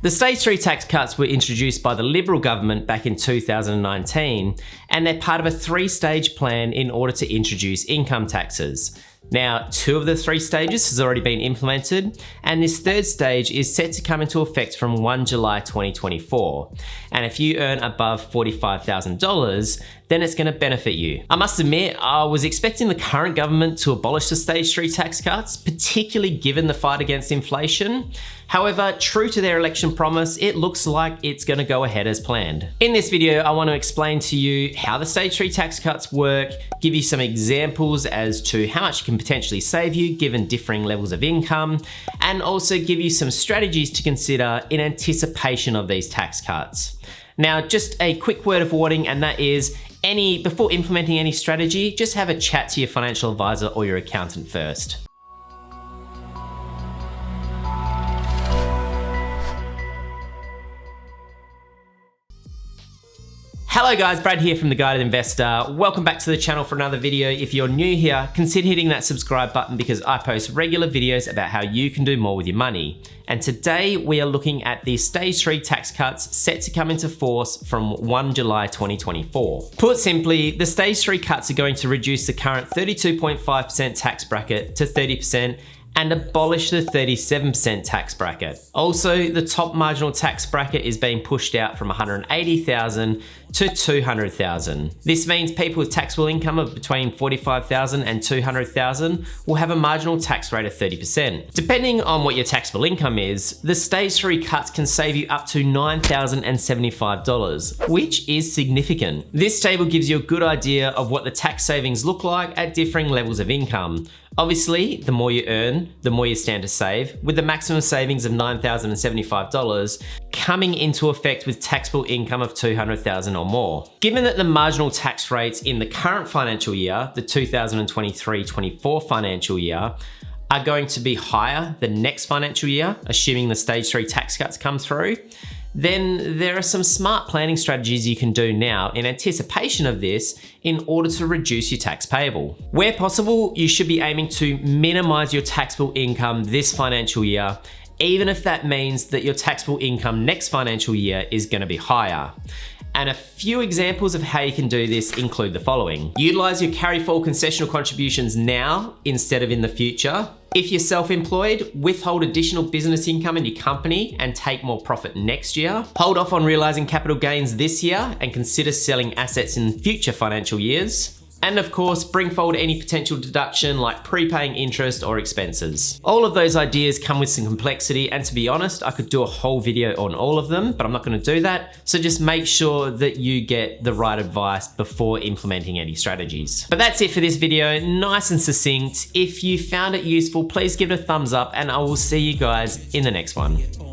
The Stage 3 tax cuts were introduced by the Liberal government back in 2019, and they're part of a three-stage plan in order to introduce income taxes. Now, 2 of the 3 stages has already been implemented, and this 3rd stage is set to come into effect from 1 July 2024. And if you earn above $45,000, then it's going to benefit you. I must admit, I was expecting the current government to abolish the Stage 3 tax cuts, particularly given the fight against inflation. However, true to their election promise, it looks like it's going to go ahead as planned. In this video, I want to explain to you how the Stage 3 tax cuts work, give you some examples as to how much it can potentially save you given differing levels of income, and also give you some strategies to consider in anticipation of these tax cuts. Now, just a quick word of warning, and that is, before implementing any strategy, just have a chat to your financial advisor or your accountant first. Hello guys, Brad here from The Guided Investor. Welcome back to the channel for another video. If you're new here, consider hitting that subscribe button because I post regular videos about how you can do more with your money. And today we are looking at the Stage 3 tax cuts set to come into force from 1 July 2024. Put simply, the Stage 3 cuts are going to reduce the current 32.5% tax bracket to 30% and abolish the 37% tax bracket. Also, the top marginal tax bracket is being pushed out from $180,000 to $200,000. This means people with taxable income of between $45,000 and $200,000 will have a marginal tax rate of 30%. Depending on what your taxable income is, the Stage 3 cuts can save you up to $9,075, which is significant. This table gives you a good idea of what the tax savings look like at differing levels of income. Obviously, the more you earn, the more you stand to save, with the maximum savings of $9,075 coming into effect with taxable income of $200,000 or more. Given that the marginal tax rates in the current financial year, the 2023-24 financial year, are going to be higher than next financial year, assuming the Stage 3 tax cuts come through, then there are some smart planning strategies you can do now in anticipation of this in order to reduce your tax payable. Where possible, you should be aiming to minimize your taxable income this financial year, even if that means that your taxable income next financial year is going to be higher. And a few examples of how you can do this include the following. Utilize your carry forward concessional contributions now instead of in the future. If you're self-employed, withhold additional business income in your company and take more profit next year. Hold off on realizing capital gains this year and consider selling assets in future financial years. And of course, bring forward any potential deduction like prepaying interest or expenses. All of those ideas come with some complexity, and to be honest, I could do a whole video on all of them, but I'm not going to do that. So just make sure that you get the right advice before implementing any strategies. But that's it for this video, nice and succinct. If you found it useful, please give it a thumbs up, and I will see you guys in the next one.